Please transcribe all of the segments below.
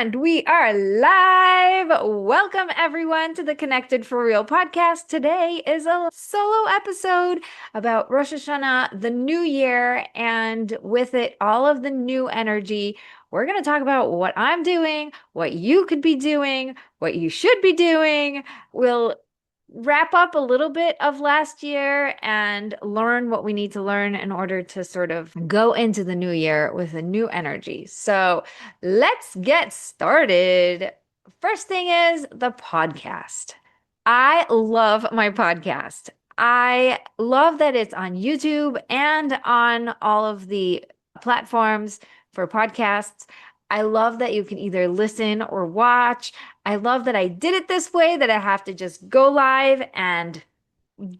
And we are live. Welcome, everyone, to the Connected for Real podcast. Today is a solo episode about Rosh Hashanah, the new year, and with it, all of the new energy. We're going to talk about what I'm doing, what you could be doing, what you should be doing. We'll wrap up a little bit of last year and learn what we need to learn in order to sort of go into the new year with a new energy. So let's get started. First thing is the podcast. I love my podcast. I love that it's on YouTube and on all of the platforms for podcasts. I love that you can either listen or watch. I love that I did it this way, that I have to just go live and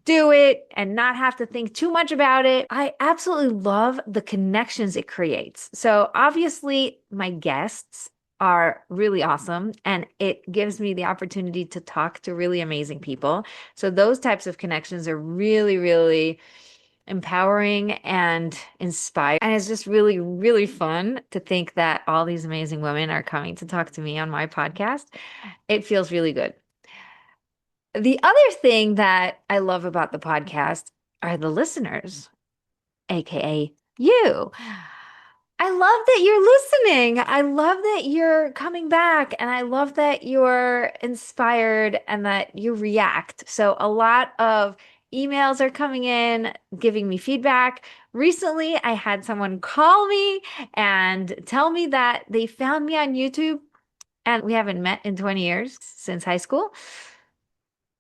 do it and not have to think too much about it. I absolutely love the connections it creates. So obviously my guests are really awesome and it gives me the opportunity to talk to really amazing people. So those types of connections are really, really empowering and inspiring. And it's just really, really fun to think that all these amazing women are coming to talk to me on my podcast. It feels really good. The other thing that I love about the podcast are the listeners, aka you. I love that you're listening. I love that you're coming back and I love that you're inspired and that you react. So a lot of emails are coming in, giving me feedback. Recently, I had someone call me and tell me that they found me on YouTube and we haven't met in 20 years since high school.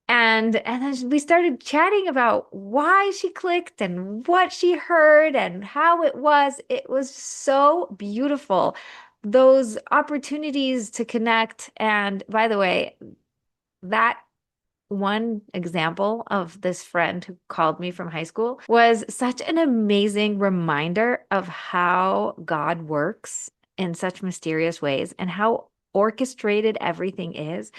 And then we started chatting about why she clicked and what she heard and how it was. It was so beautiful. Those opportunities to connect. And by the way, that one example of this friend who called me from high school was such an amazing reminder of how God works in such mysterious ways and how orchestrated everything is,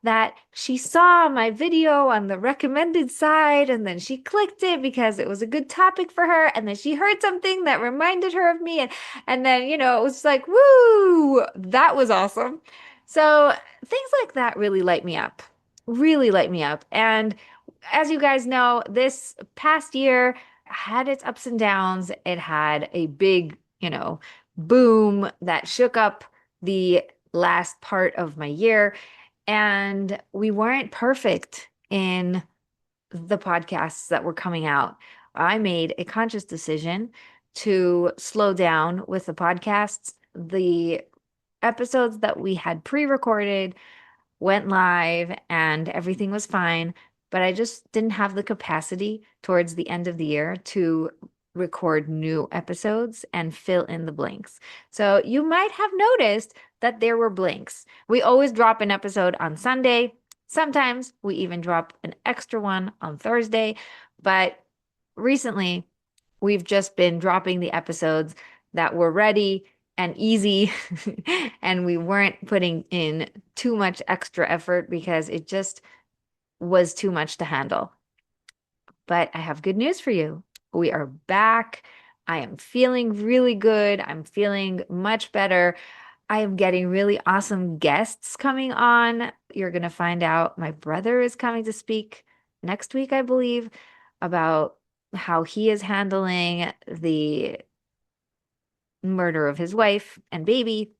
that she saw my video on the recommended side and then she clicked it because it was a good topic for her, and then she heard something that reminded her of me, and then it was like, woo, that was awesome. So things like that really light me up, really light me up. And as you guys know, this past year had its ups and downs. It had a big boom that shook up the last part of my year. And we weren't perfect in the podcasts that were coming out. I made a conscious decision to slow down with the podcasts. The episodes that we had pre-recorded went live and everything was fine, but I just didn't have the capacity towards the end of the year to record new episodes and fill in the blanks. So you might have noticed that there were blanks. We always drop an episode on Sunday. Sometimes we even drop an extra one on Thursday, but recently we've just been dropping the episodes that were ready and easy and we weren't putting in too much extra effort because it just was too much to handle. But I have good news for you. We are back. I am feeling really good. I'm feeling much better. I am getting really awesome guests coming on. You're going to find out my brother is coming to speak next week, I believe, about how he is handling the murder of his wife and baby.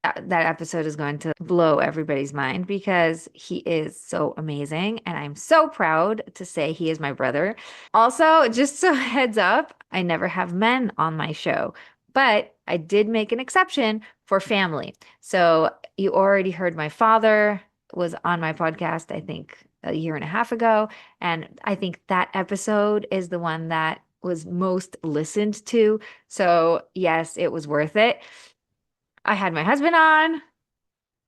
That episode is going to blow everybody's mind because he is so amazing. And I'm so proud to say he is my brother. Also, just so heads up, I never have men on my show, but I did make an exception for family. So you already heard my father was on my podcast, I think a year and a half ago. And I think that episode is the one that was most listened to. So yes, it was worth it. I had my husband on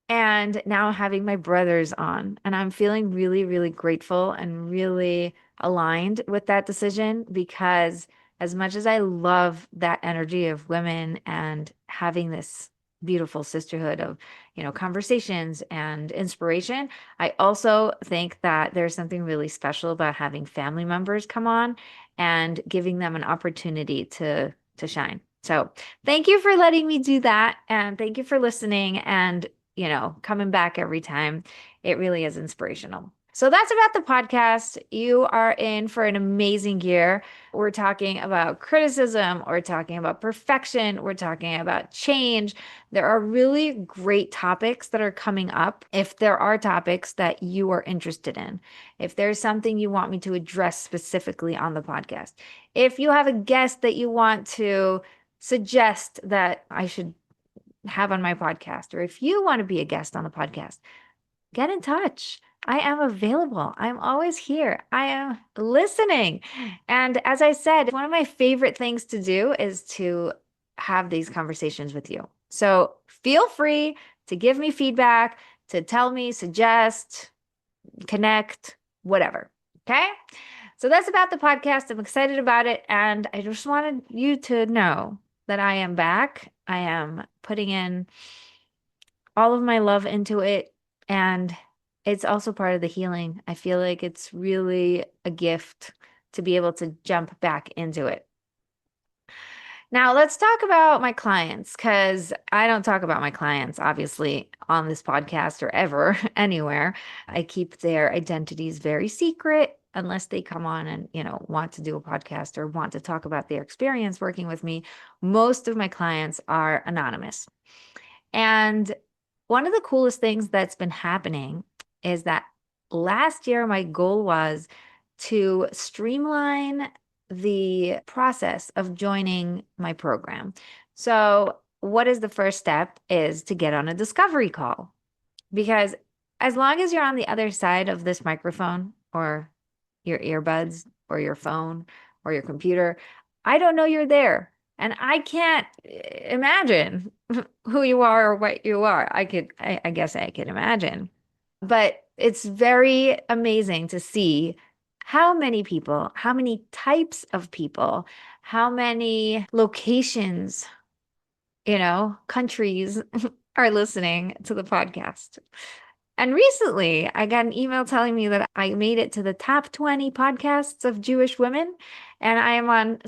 and now I'm having my brothers on, and I'm feeling really, really grateful and really aligned with that decision because as much as I love that energy of women and having this beautiful sisterhood of, conversations and inspiration, I also think that there's something really special about having family members come on and giving them an opportunity to shine. So thank you for letting me do that. And thank you for listening. And coming back every time. It really is inspirational. So that's about the podcast. You are in for an amazing year. We're talking about criticism. We're talking about perfection. We're talking about change. There are really great topics that are coming up. If there are topics that you are interested in, if there's something you want me to address specifically on the podcast, if you have a guest that you want to suggest that I should have on my podcast, or if you want to be a guest on the podcast, get in touch. I am available. I'm always here. I am listening. And as I said, one of my favorite things to do is to have these conversations with you. So feel free to give me feedback, to tell me, suggest, connect, whatever. Okay. So that's about the podcast. I'm excited about it. And I just wanted you to know that I am back. I am putting in all of my love into it. And it's also part of the healing. I feel like it's really a gift to be able to jump back into it. Now, let's talk about my clients, because I don't talk about my clients, obviously, on this podcast or ever anywhere. I keep their identities very secret unless they come on and, want to do a podcast or want to talk about their experience working with me. Most of my clients are anonymous. And one of the coolest things that's been happening is that last year, my goal was to streamline the process of joining my program. So, what is the first step is to get on a discovery call, because as long as you're on the other side of this microphone or your earbuds or your phone or your computer, I don't know you're there. And I can't imagine who you are or what you are. I guess I could imagine. But it's very amazing to see how many people, how many types of people, how many locations, countries are listening to the podcast. And recently, I got an email telling me that I made it to the top 20 podcasts of Jewish women, and I am on,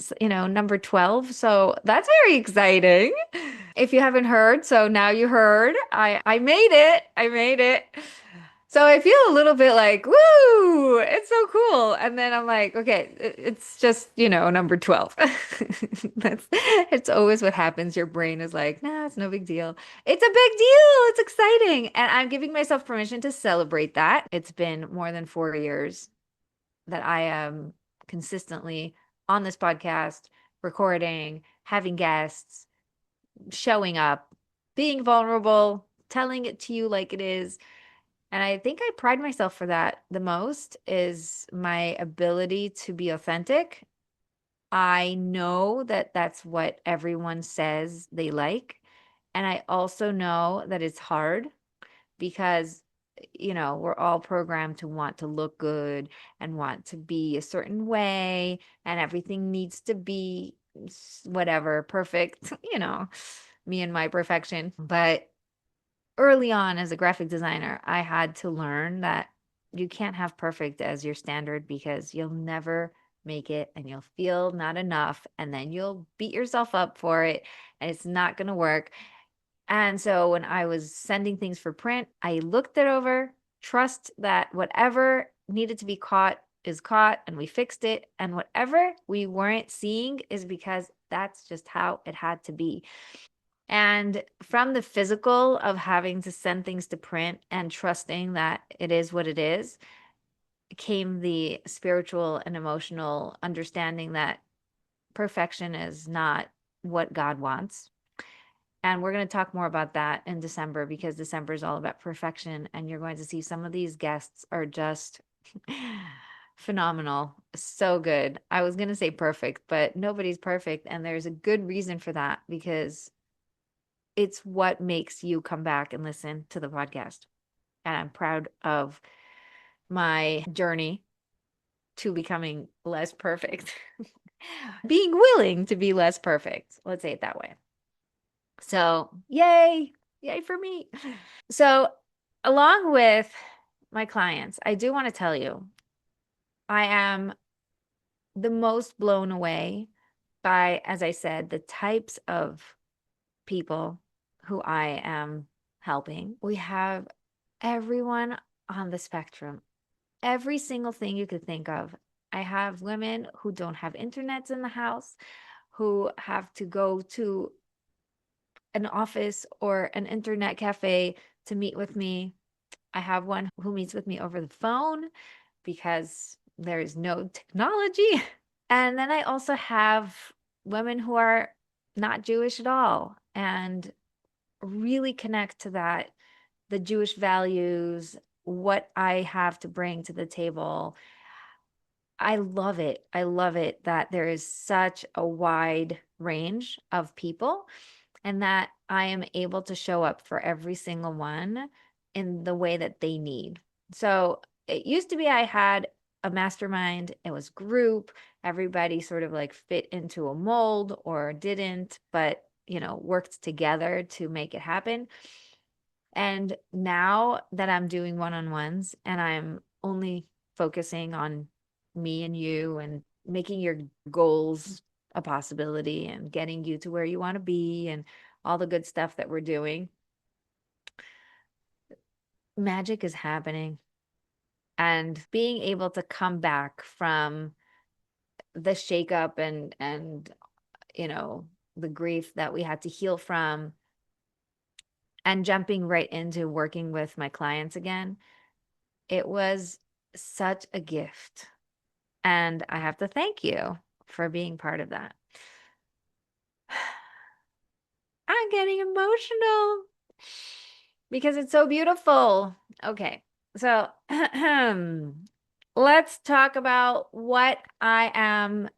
number 12. So that's very exciting. If you haven't heard, so now you heard. I made it. I made it. So I feel a little bit like, woo, it's so cool. And then I'm like, okay, it's just, number 12. It's always what happens. Your brain is like, nah, it's no big deal. It's a big deal. It's exciting. And I'm giving myself permission to celebrate that. It's been more than 4 years that I am consistently on this podcast, recording, having guests, showing up, being vulnerable, telling it to you like it is. And I think I pride myself for that the most, is my ability to be authentic. I know that that's what everyone says they like. And I also know that it's hard because, we're all programmed to want to look good and want to be a certain way, and everything needs to be whatever, perfect, me and my perfection. But early on as a graphic designer, I had to learn that you can't have perfect as your standard, because you'll never make it and you'll feel not enough, and then you'll beat yourself up for it and it's not going to work. And so when I was sending things for print, I looked it over, trust that whatever needed to be caught is caught, and we fixed it. And whatever we weren't seeing is because that's just how it had to be. And from the physical of having to send things to print and trusting that it is what it is, came the spiritual and emotional understanding that perfection is not what God wants. And we're going to talk more about that in December, because December is all about perfection. And you're going to see some of these guests are just phenomenal. So good. I was going to say perfect, but nobody's perfect. And there's a good reason for that, because it's what makes you come back and listen to the podcast. And I'm proud of my journey to becoming less perfect, being willing to be less perfect. Let's say it that way. So, yay for me. So, along with my clients, I do want to tell you, I am the most blown away by, as I said, the types of people who I am helping. We have everyone on the spectrum, every single thing you could think of. I have women who don't have internets in the house, who have to go to an office or an internet cafe to meet with me. I have one who meets with me over the phone because there is no technology. And then I also have women who are not Jewish at all and really connect to that, the Jewish values, what I have to bring to the table. I love it. I love it that there is such a wide range of people and that I am able to show up for every single one in the way that they need. So it used to be I had a mastermind, it was group, everybody sort of like fit into a mold or didn't, but worked together to make it happen. And now that I'm doing one-on-ones and I'm only focusing on me and you and making your goals a possibility and getting you to where you want to be and all the good stuff that we're doing, magic is happening. And being able to come back from the shakeup and the grief that we had to heal from and jumping right into working with my clients again, it was such a gift. And I have to thank you for being part of that. I'm getting emotional because it's so beautiful. Okay, so let's talk about what I am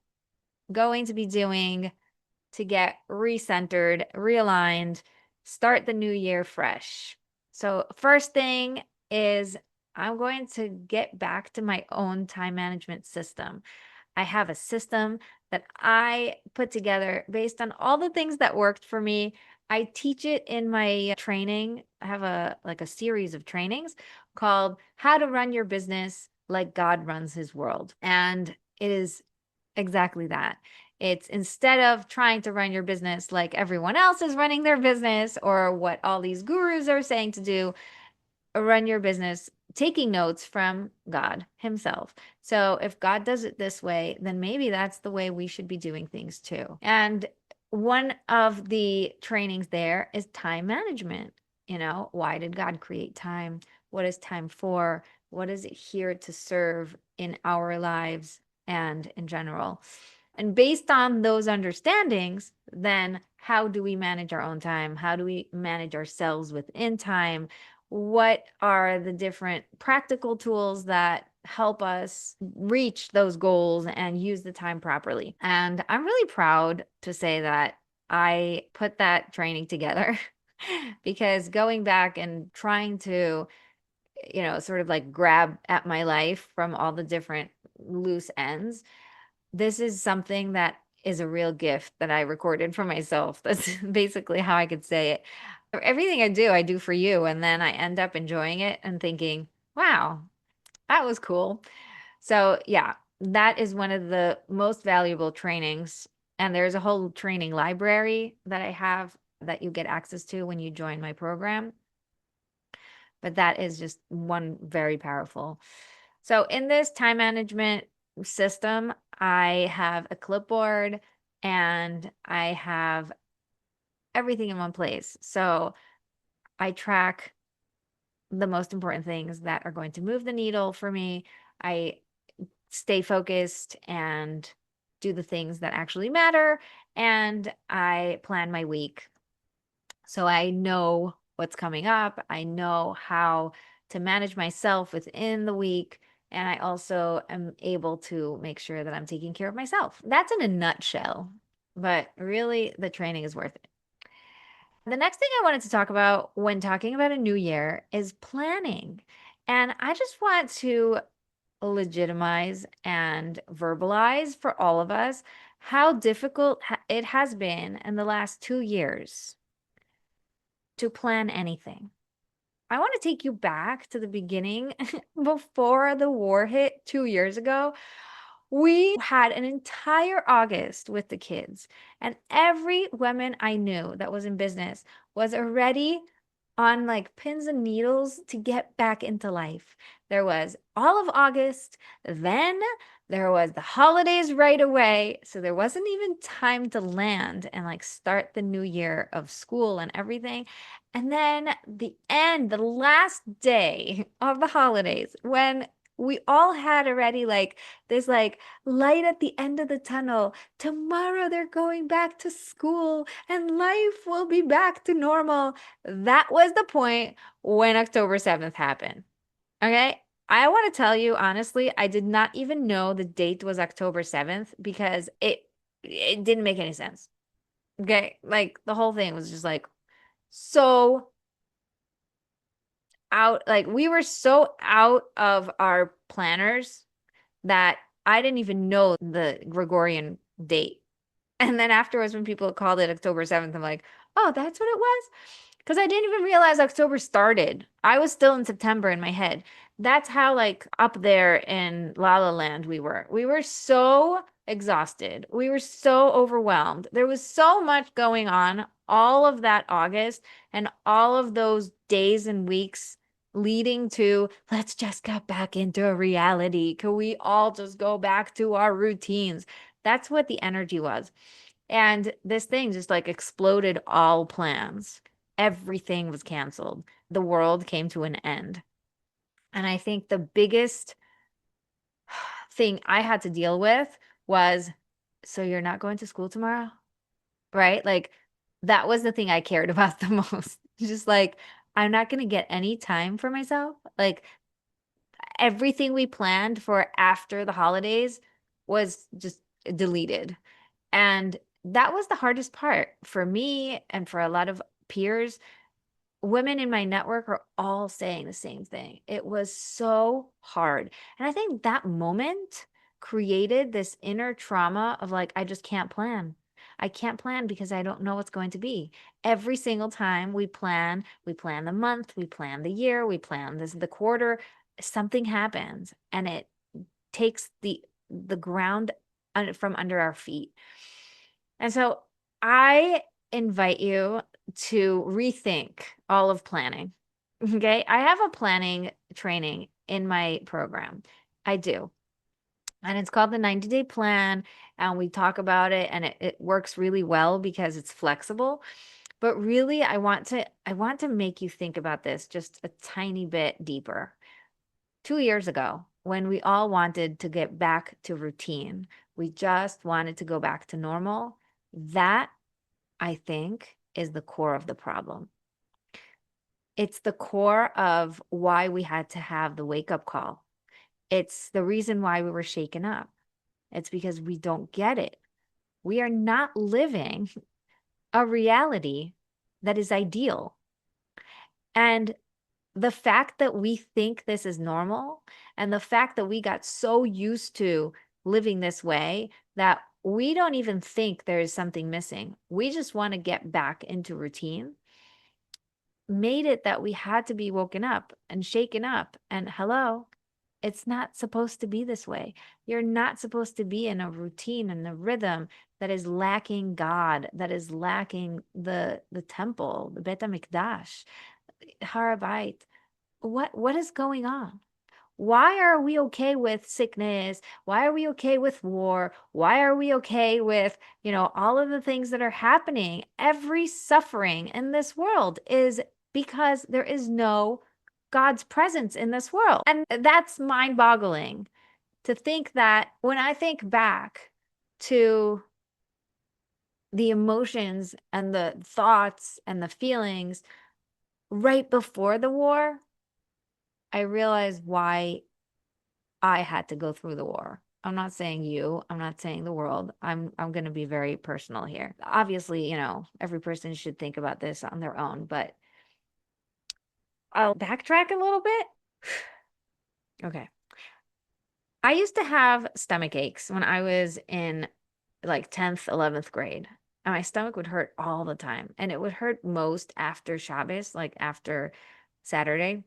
going to be doing to get recentered, realigned, start the new year fresh. So, first thing is I'm going to get back to my own time management system. I have a system that I put together based on all the things that worked for me. I teach it in my training. I have a series of trainings called How to Run Your Business Like God Runs His World. And it is exactly that. It's instead of trying to run your business like everyone else is running their business or what all these gurus are saying to do, run your business taking notes from God himself. So if God does it this way, then maybe that's the way we should be doing things too. And one of the trainings there is time management. Why did God create time? What is time for? What is it here to serve in our lives and in general? And based on those understandings, then how do we manage our own time? How do we manage ourselves within time? What are the different practical tools that help us reach those goals and use the time properly? And I'm really proud to say that I put that training together because going back and trying to, sort of like grab at my life from all the different loose ends, this is something that is a real gift that I recorded for myself. That's basically how I could say it. Everything I do for you. And then I end up enjoying it and thinking, wow, that was cool. So, yeah, that is one of the most valuable trainings. And there's a whole training library that I have that you get access to when you join my program. But that is just one very powerful. So, in this time management system, I have a clipboard and I have everything in one place. So, I track the most important things that are going to move the needle for me. I stay focused and do the things that actually matter. And I plan my week. So I know what's coming up. I know how to manage myself within the week. And I also am able to make sure that I'm taking care of myself. That's in a nutshell. But really, the training is worth it. The next thing I wanted to talk about when talking about a new year is planning. And I just want to legitimize and verbalize for all of us how difficult it has been in the last 2 years to plan anything. I want to take you back to the beginning before the war hit 2 years ago. We had an entire August with the kids, and every woman I knew that was in business was already on like pins and needles to get back into life. There was all of August, then there was the holidays right away. So there wasn't even time to land and like start the new year of school and everything. And then the last day of the holidays, when we all had already like this like light at the end of the tunnel. Tomorrow they're going back to school and life will be back to normal. That was the point when October 7th happened. Okay. I want to tell you honestly, I did not even know the date was October 7th because it didn't make any sense. Okay? Like the whole thing was just like so out, like we were so out of our planners that I didn't even know the Gregorian date. And then afterwards, when people called it October 7th, I'm like, oh, that's what it was? Because I didn't even realize October started. I was still in September in my head. That's how like up there in La La Land we were. We were so exhausted. We were so overwhelmed. There was so much going on all of that August and all of those days and weeks leading to let's just get back into a reality. Can we all just go back to our routines? That's what the energy was. And this thing just like exploded all plans. Everything was canceled. The world came to an end. And I think the biggest thing I had to deal with was, so you're not going to school tomorrow? Right? Like that was the thing I cared about the most. Just like, I'm not going to get any time for myself. Like everything we planned for after the holidays was just deleted. And that was the hardest part for me and for a lot of peers. Women in my network are all saying the same thing. It was so hard. And I think that moment created this inner trauma of like, I just can't plan. I can't plan because I don't know what's going to be. Every single time we plan the month, we plan the year, we plan the quarter, something happens and it takes the ground from under our feet. And so I invite you to rethink all of planning. Okay. I have a planning training in my program. I do. And it's called the 90-day plan. And we talk about it and it works really well because it's flexible. But really, I want to make you think about this just a tiny bit deeper. 2 years ago, when we all wanted to get back to routine, we just wanted to go back to normal. That, I think, is the core of the problem. It's the core of why we had to have the wake up call. It's the reason why we were shaken up. It's because we don't get it. We are not living a reality that is ideal. And the fact that we think this is normal and the fact that we got so used to living this way that we don't even think there is something missing. We just want to get back into routine. Made it that we had to be woken up and shaken up. And hello, it's not supposed to be this way. You're not supposed to be in a routine and a rhythm that is lacking God, that is lacking the temple, the Bet HaMikdash, Har HaBayit. What is going on? Why are we okay with sickness? Why are we okay with war? Why are we okay with, all of the things that are happening? Every suffering in this world is because there is no God's presence in this world. And that's mind-boggling to think that when I think back to the emotions and the thoughts and the feelings right before the war, I realized why I had to go through the war. I'm not saying you, I'm not saying the world. I'm going to be very personal here. Obviously, every person should think about this on their own, but I'll backtrack a little bit. Okay. I used to have stomach aches when I was in like 10th, 11th grade. And my stomach would hurt all the time. And it would hurt most after Shabbos, like after Saturday.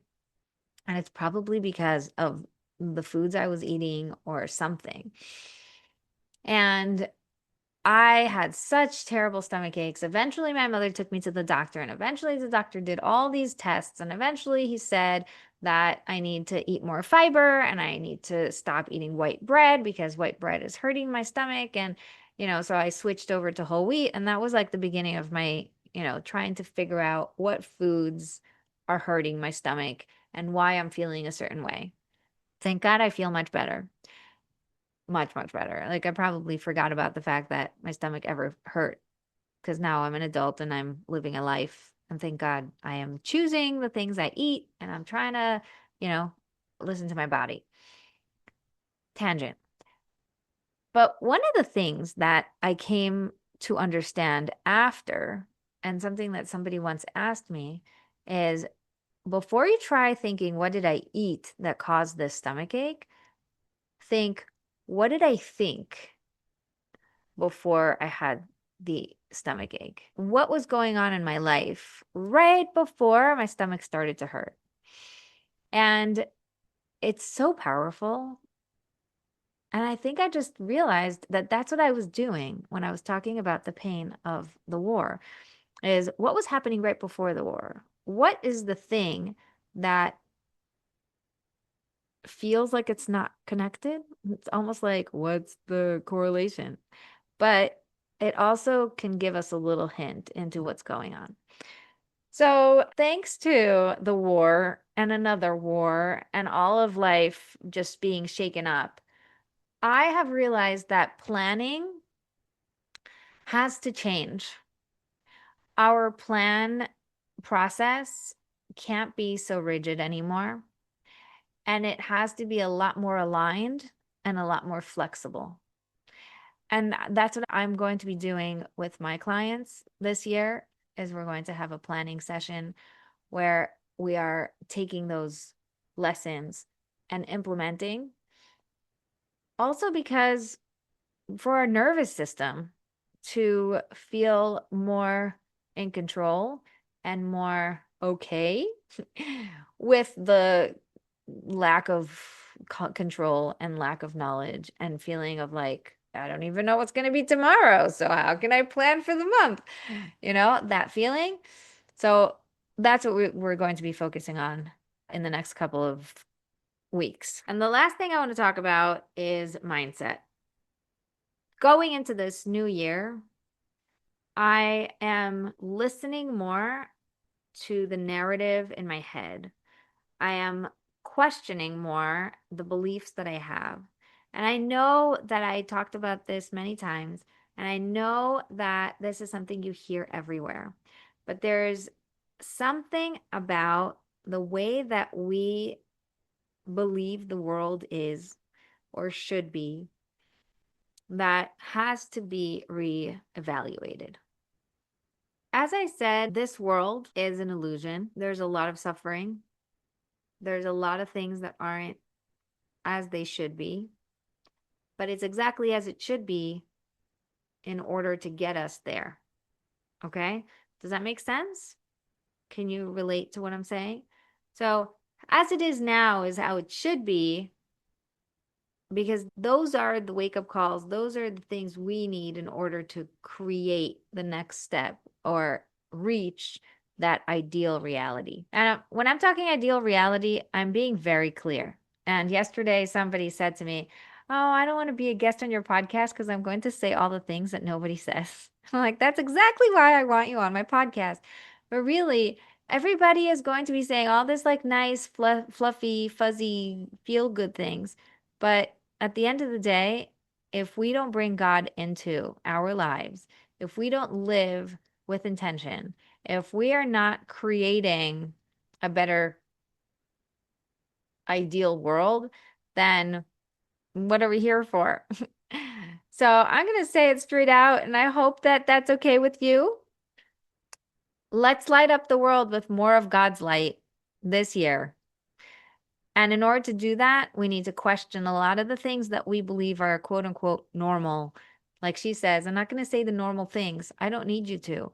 And it's probably because of the foods I was eating or something. And I had such terrible stomach aches. Eventually, my mother took me to the doctor, and eventually, the doctor did all these tests. And eventually, he said that I need to eat more fiber and I need to stop eating white bread because white bread is hurting my stomach. And, so I switched over to whole wheat. And that was like the beginning of my, trying to figure out what foods are hurting my stomach and why I'm feeling a certain way. Thank God I feel much better. Much, much better. Like, I probably forgot about the fact that my stomach ever hurt because now I'm an adult and I'm living a life. And thank God I am choosing the things I eat and I'm trying to, you know, listen to my body. Tangent. But one of the things that I came to understand after, and something that somebody once asked me, is before you try thinking, what did I eat that caused this stomach ache? Think, what did I think before I had the stomach ache? What was going on in my life right before my stomach started to hurt? And it's so powerful. And I think I just realized that that's what I was doing when I was talking about the pain of the war, is what was happening right before the war? What is the thing that feels like it's not connected? It's almost like, what's the correlation? But it also can give us a little hint into what's going on. So, thanks to the war and another war and all of life just being shaken up, I have realized that planning has to change. Our plan process can't be so rigid anymore, and it has to be a lot more aligned and a lot more flexible. And that's what I'm going to be doing with my clients this year is we're going to have a planning session where we are taking those lessons and implementing. Also because for our nervous system to feel more in control and more okay with the lack of control and lack of knowledge and feeling of like, I don't even know what's going to be tomorrow. So how can I plan for the month? That feeling. So that's what we're going to be focusing on in the next couple of weeks. And the last thing I want to talk about is mindset. Going into this new year, I am listening more to the narrative in my head. I am questioning more the beliefs that I have. And I know that I talked about this many times, and I know that this is something you hear everywhere. But there's something about the way that we believe the world is or should be that has to be reevaluated. As I said, this world is an illusion. There's a lot of suffering. There's a lot of things that aren't as they should be, but it's exactly as it should be in order to get us there. Okay? Does that make sense? Can you relate to what I'm saying? So, as it is now is how it should be, because those are the wake up calls. Those are the things we need in order to create the next step or reach that ideal reality. And when I'm talking ideal reality, I'm being very clear. And yesterday, somebody said to me, "Oh, I don't want to be a guest on your podcast because I'm going to say all the things that nobody says." I'm like, that's exactly why I want you on my podcast. But really, everybody is going to be saying all this like nice, fluffy, fuzzy, feel good things. But at the end of the day, if we don't bring God into our lives, if we don't live with intention, if we are not creating a better ideal world, then what are we here for? So I'm going to say it straight out, and I hope that that's okay with you. Let's light up the world with more of God's light this year. And in order to do that, we need to question a lot of the things that we believe are quote unquote normal. Like she says, I'm not going to say the normal things. I don't need you to.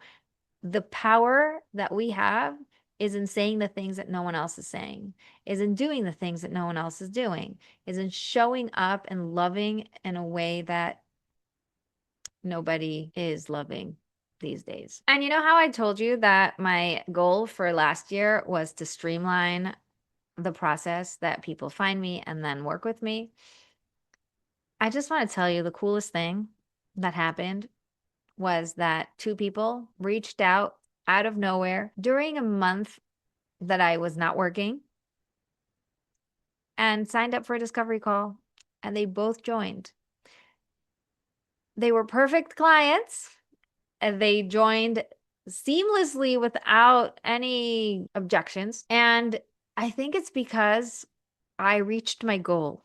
The power that we have is in saying the things that no one else is saying, is in doing the things that no one else is doing, is in showing up and loving in a way that nobody is loving these days. And you know how I told you that my goal for last year was to streamline the process that people find me and then work with me? I just want to tell you the coolest thing that happened was that two people reached out of nowhere during a month that I was not working and signed up for a discovery call, and they both joined. They were perfect clients, and they joined seamlessly without any objections. And I think it's because I reached my goal.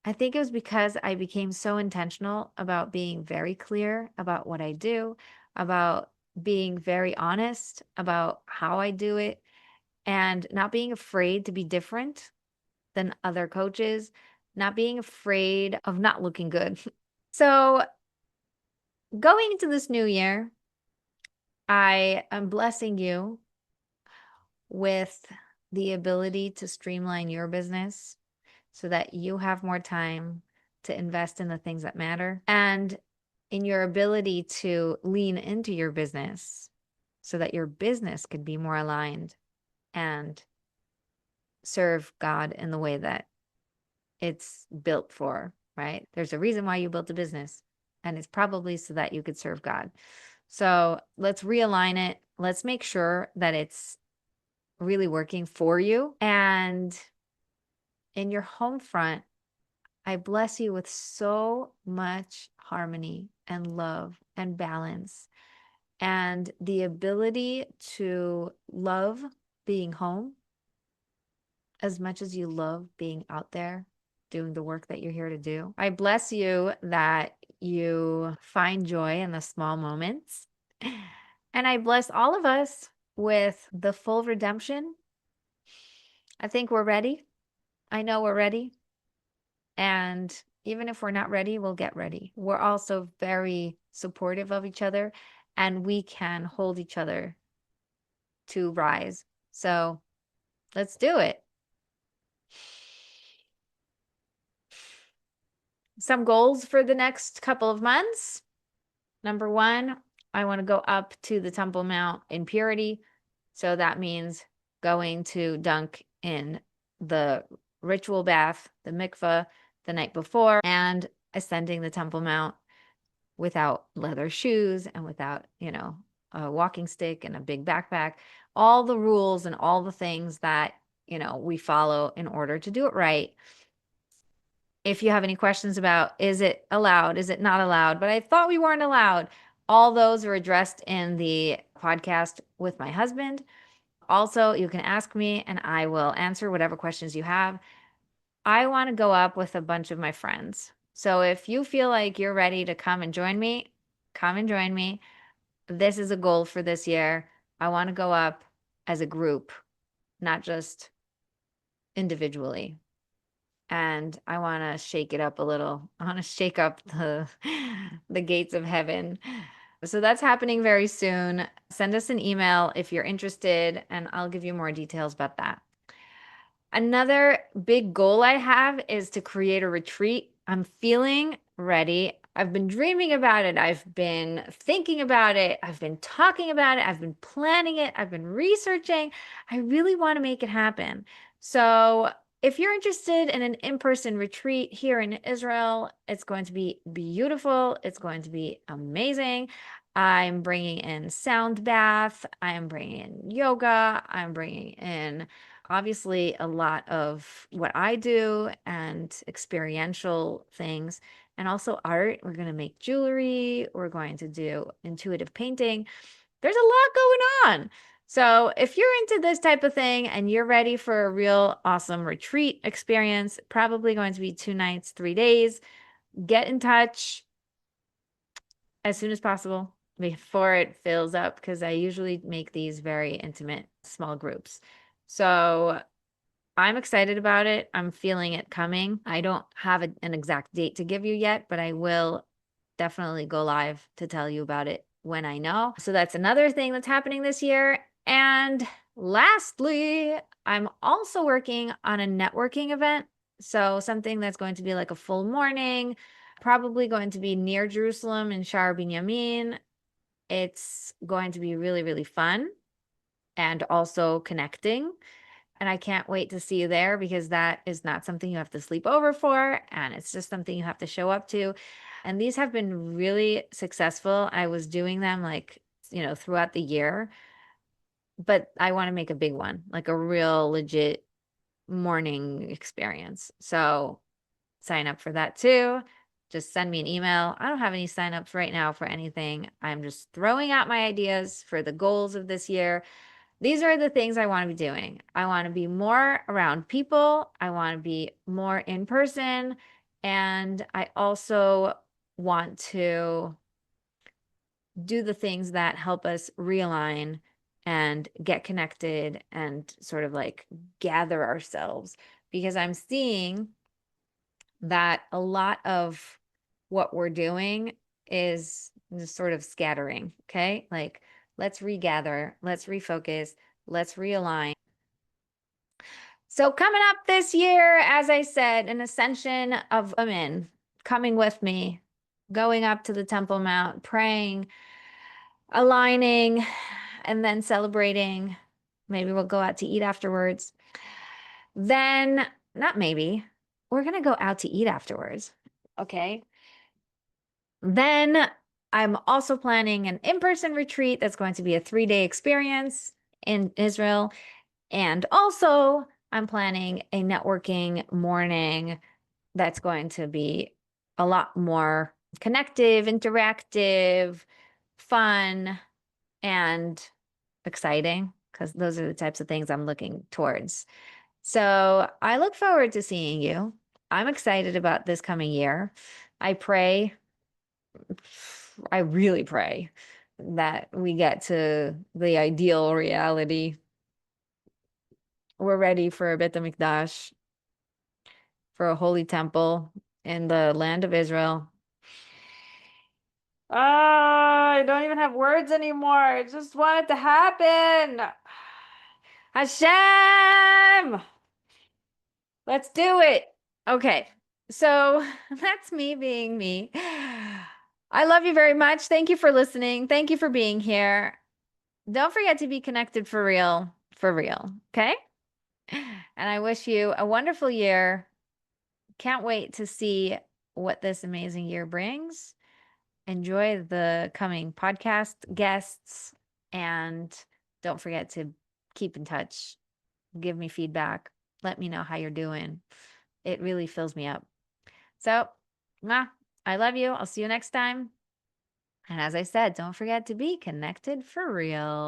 I think it was because I became so intentional about being very clear about what I do, about being very honest about how I do it, and not being afraid to be different than other coaches, not being afraid of not looking good. So, going into this new year, I am blessing you with the ability to streamline your business so that you have more time to invest in the things that matter and in your ability to lean into your business so that your business could be more aligned and serve God in the way that it's built for, right? There's a reason why you built a business, and it's probably so that you could serve God. So let's realign it. Let's make sure that it's really working for you. And in your home front, I bless you with so much harmony and love and balance and the ability to love being home as much as you love being out there doing the work that you're here to do. I bless you that you find joy in the small moments. And I bless all of us with the full redemption. I think we're ready. I know we're ready. And even if we're not ready, we'll get ready. We're also very supportive of each other, and we can hold each other to rise. So let's do it. Some goals for the next couple of months. Number one, I want to go up to the Temple Mount in purity. So that means going to dunk in the ritual bath, the mikveh, the night before, and ascending the Temple Mount without leather shoes and without, a walking stick and a big backpack. All the rules and all the things that, we follow in order to do it right. If you have any questions about, is it allowed? Is it not allowed? But I thought we weren't allowed. All those are addressed in the podcast with my husband. Also, you can ask me and I will answer whatever questions you have. I want to go up with a bunch of my friends. So if you feel like you're ready to come and join me, come and join me. This is a goal for this year. I want to go up as a group, not just individually. And I want to shake it up a little. I want to shake up the gates of heaven. So that's happening very soon. Send us an email if you're interested, and I'll give you more details about that. Another big goal I have is to create a retreat. I'm feeling ready. I've been dreaming about it. I've been thinking about it. I've been talking about it. I've been planning it. I've been researching. I really want to make it happen. So if you're interested in an in-person retreat here in Israel, it's going to be beautiful. It's going to be amazing. I'm bringing in sound bath. I'm bringing in yoga. I'm bringing in obviously a lot of what I do and experiential things, and also art. We're going to make jewelry. We're going to do intuitive painting. There's a lot going on. So if you're into this type of thing and you're ready for a real awesome retreat experience, probably going to be 2 nights, 3 days, get in touch as soon as possible before it fills up, because I usually make these very intimate small groups. So I'm excited about it. I'm feeling it coming. I don't have an exact date to give you yet, but I will definitely go live to tell you about it when I know. So that's another thing that's happening this year. And lastly, I'm also working on a networking event. So something that's going to be like a full morning. probably going to be near Jerusalem in Shar Binyamin. It's going to be really, really fun and also connecting. And I can't wait to see you there because that is not something you have to sleep over for. And it's just something you have to show up to. And these have been really successful. I was doing them throughout the year, but I want to make a big one, like a real legit morning experience. So sign up for that too. Just send me an email. I don't have any signups right now for anything. I'm just throwing out my ideas for the goals of this year. These are the things I want to be doing. I want to be more around people. I want to be more in person. And I also want to do the things that help us realign and get connected and sort of like gather ourselves. Because I'm seeing that a lot of what we're doing is just sort of scattering. Okay. Like, let's regather, let's refocus, let's realign. So, coming up this year, as I said, an ascension of women coming with me, going up to the Temple Mount, praying, aligning, and then celebrating. Maybe we'll go out to eat afterwards. Then, not maybe, we're going to go out to eat afterwards. Okay. Then I'm also planning an in-person retreat that's going to be a 3-day experience in Israel. And also, I'm planning a networking morning that's going to be a lot more connective, interactive, fun, and exciting, because those are the types of things I'm looking towards. So I look forward to seeing you. I'm excited about this coming year. I really pray that we get to the ideal reality. We're ready for a Beit HaMikdash, for a holy temple in the land of Israel. I don't even have words anymore. I just want it to happen. Hashem! Let's do it. Okay. So that's me being me. I love you very much. Thank you for listening. Thank you for being here. Don't forget to be connected for real, okay? And I wish you a wonderful year. Can't wait to see what this amazing year brings. Enjoy the coming podcast guests, and don't forget to keep in touch. Give me feedback. Let me know how you're doing. It really fills me up. So, I love you. I'll see you next time. And as I said, don't forget to be connected for real.